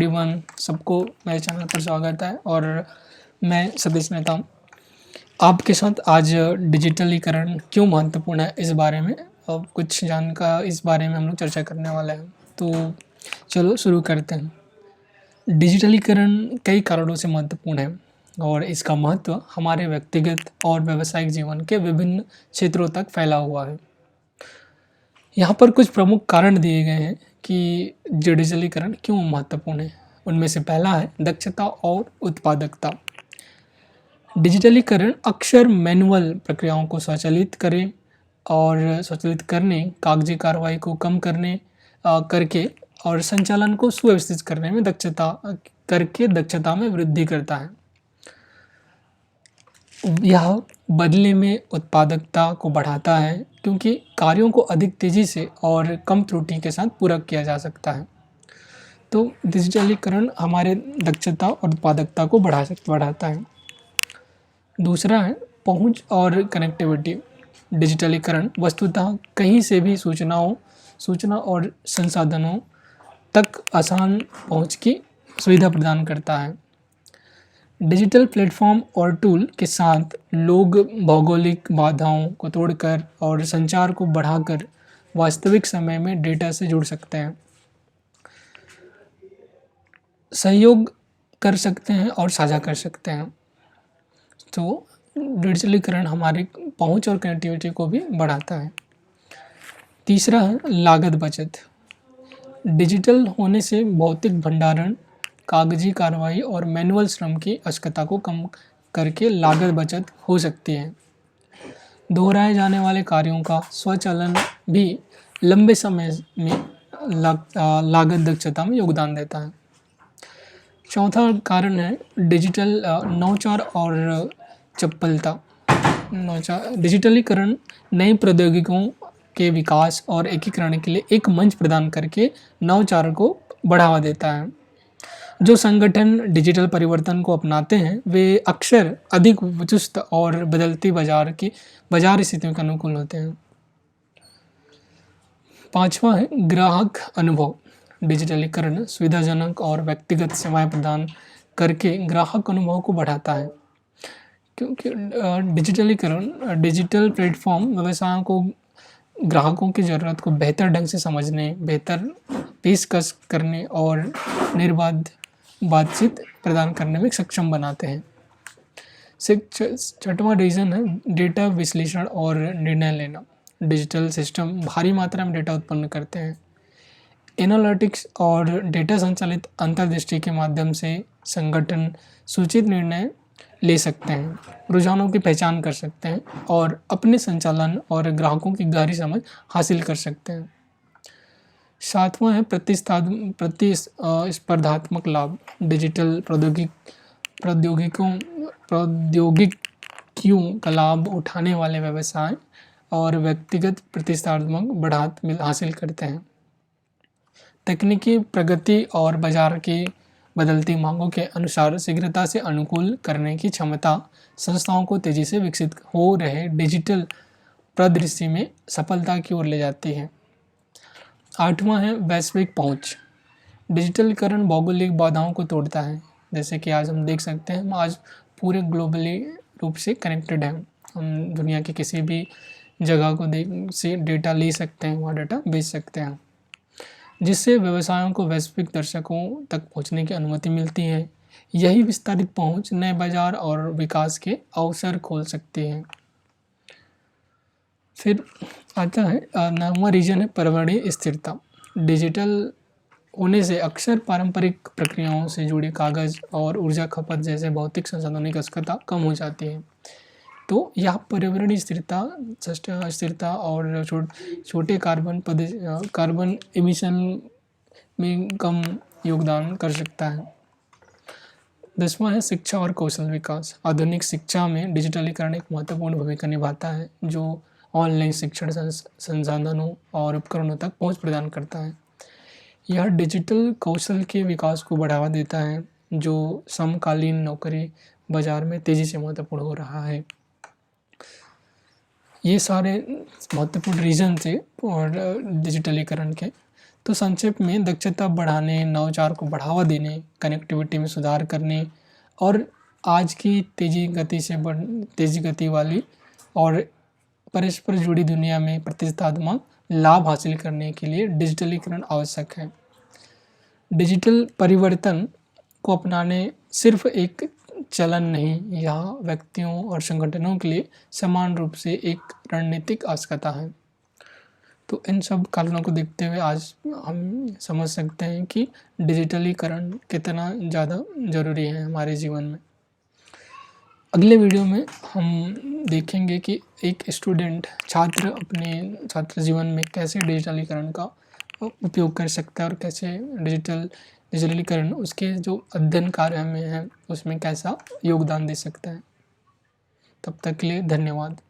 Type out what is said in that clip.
Everyone, सबको मेरे channel पर स्वागत है और मैं सतीश नेता हूँ। आपके साथ आज डिजिटलीकरण क्यों महत्वपूर्ण है इस बारे में कुछ इस बारे में हम लोग चर्चा करने वाले हैं। तो चलो शुरू करते हैं। डिजिटलीकरण कई कारणों से महत्वपूर्ण है और इसका महत्व हमारे व्यक्तिगत और व्यावसायिक जीवन के विभिन्न क्षेत्रों तक फैला हुआ है। यहाँ पर कुछ प्रमुख कारण दिए गए हैं कि डिजिटलीकरण क्यों महत्वपूर्ण है। उनमें से पहला है दक्षता और उत्पादकता। डिजिटलीकरण अक्सर मैनुअल प्रक्रियाओं को स्वचालित करने, कागजी कार्रवाई को कम करके और संचालन को सुव्यवस्थित करने में दक्षता में वृद्धि करता है। यह बदले में उत्पादकता को बढ़ाता है क्योंकि कार्यों को अधिक तेज़ी से और कम त्रुटि के साथ पूरा किया जा सकता है। तो डिजिटलीकरण हमारे दक्षता और उत्पादकता को बढ़ाता है। दूसरा है पहुंच और कनेक्टिविटी। डिजिटलीकरण वस्तुतः कहीं से भी सूचना और संसाधनों तक आसान पहुंच की सुविधा प्रदान करता है। डिजिटल प्लेटफॉर्म और टूल के साथ लोग भौगोलिक बाधाओं को तोड़कर और संचार को बढ़ाकर वास्तविक समय में डेटा से जुड़ सकते हैं, सहयोग कर सकते हैं और साझा कर सकते हैं। तो डिजिटलीकरण हमारी पहुंच और कनेक्टिविटी को भी बढ़ाता है। तीसरा है लागत बचत। डिजिटल होने से भौतिक भंडारण, कागजी कार्रवाई और मैनुअल श्रम की आवश्यकता को कम करके लागत बचत हो सकती है। दोहराए जाने वाले कार्यों का स्वचालन भी लंबे समय में लागत दक्षता में योगदान देता है। चौथा कारण है डिजिटल नवाचार और चपलता। डिजिटलीकरण नई प्रौद्योगिकियों के विकास और एकीकरण के लिए एक मंच प्रदान करके नवाचार को बढ़ावा देता है। जो संगठन डिजिटल परिवर्तन को अपनाते हैं वे अक्सर अधिक चुस्त और बदलती बाजार स्थितियों के अनुकूल होते हैं। पांचवा है ग्राहक अनुभव। डिजिटलीकरण सुविधाजनक और व्यक्तिगत सेवाएं प्रदान करके ग्राहक अनुभव को बढ़ाता है क्योंकि डिजिटल प्लेटफॉर्म व्यवसायों को ग्राहकों की ज़रूरत को बेहतर ढंग से समझने, बेहतर पेशकश करने और निर्बाध बातचीत प्रदान करने में सक्षम बनाते हैं। छठवां रीज़न है डेटा विश्लेषण और निर्णय लेना। डिजिटल सिस्टम भारी मात्रा में डेटा उत्पन्न करते हैं। एनालिटिक्स और डेटा संचालित अंतर्दृष्टि के माध्यम से संगठन सूचित निर्णय ले सकते हैं, रुझानों की पहचान कर सकते हैं और अपने संचालन और ग्राहकों की गहरी समझ हासिल कर सकते हैं। सातवां है प्रतिस्पर्धात्मक लाभ। डिजिटल प्रौद्योगिकियों का लाभ उठाने वाले व्यवसाय और व्यक्तिगत प्रतिस्पर्धात्मक बढ़त हासिल करते हैं। तकनीकी प्रगति और बाजार की बदलती मांगों के अनुसार शीघ्रता से अनुकूल करने की क्षमता संस्थाओं को तेजी से विकसित हो रहे डिजिटल परिदृश्य में सफलता की ओर ले जाती है। आठवां है वैश्विक पहुंच। डिजिटलीकरण भौगोलिक बाधाओं को तोड़ता है। जैसे कि आज हम देख सकते हैं, हम आज पूरे ग्लोबली रूप से कनेक्टेड हैं। हम दुनिया के किसी भी जगह को से डेटा ले सकते हैं, वहाँ डेटा बेच सकते हैं, जिससे व्यवसायों को वैश्विक दर्शकों तक पहुंचने की अनुमति मिलती है। यही विस्तारित पहुंच नए बाजार और विकास के अवसर खोल सकती है। फिर आता है 9वां रीजन है पर्यावरणीय स्थिरता। डिजिटल होने से अक्सर पारंपरिक प्रक्रियाओं से जुड़े कागज और ऊर्जा खपत जैसे भौतिक संसाधनों की आवश्यकता कम हो जाती है। तो यह पर्यावरणीय स्थिरता और छोटे कार्बन एमिशन में कम योगदान कर सकता है। 10वां है शिक्षा और कौशल विकास। आधुनिक शिक्षा में डिजिटलीकरण एक महत्वपूर्ण भूमिका निभाता है, जो ऑनलाइन शिक्षण संसाधनों और उपकरणों तक पहुंच प्रदान करता है। यह डिजिटल कौशल के विकास को बढ़ावा देता है, जो समकालीन नौकरी बाजार में तेज़ी से महत्वपूर्ण हो रहा है। ये सारे महत्वपूर्ण रीज़न थे और डिजिटलीकरण के। तो संक्षेप में दक्षता बढ़ाने, नवाचार को बढ़ावा देने, कनेक्टिविटी में सुधार करने और आज की तेज़ी गति वाली और परस्पर जुड़ी दुनिया में प्रतिस्पर्धात्मक लाभ हासिल करने के लिए डिजिटलीकरण आवश्यक है। डिजिटल परिवर्तन को अपनाने सिर्फ एक चलन नहीं, यह व्यक्तियों और संगठनों के लिए समान रूप से एक रणनीतिक आवश्यकता है। तो इन सब कारणों को देखते हुए आज हम समझ सकते हैं कि डिजिटलीकरण कितना ज़्यादा ज़रूरी है हमारे जीवन में। अगले वीडियो में हम देखेंगे कि एक छात्र अपने छात्र जीवन में कैसे डिजिटलीकरण का उपयोग कर सकता है और कैसे डिजिटलीकरण उसके जो अध्ययन कार्य में है उसमें कैसा योगदान दे सकता है। तब तक के लिए धन्यवाद।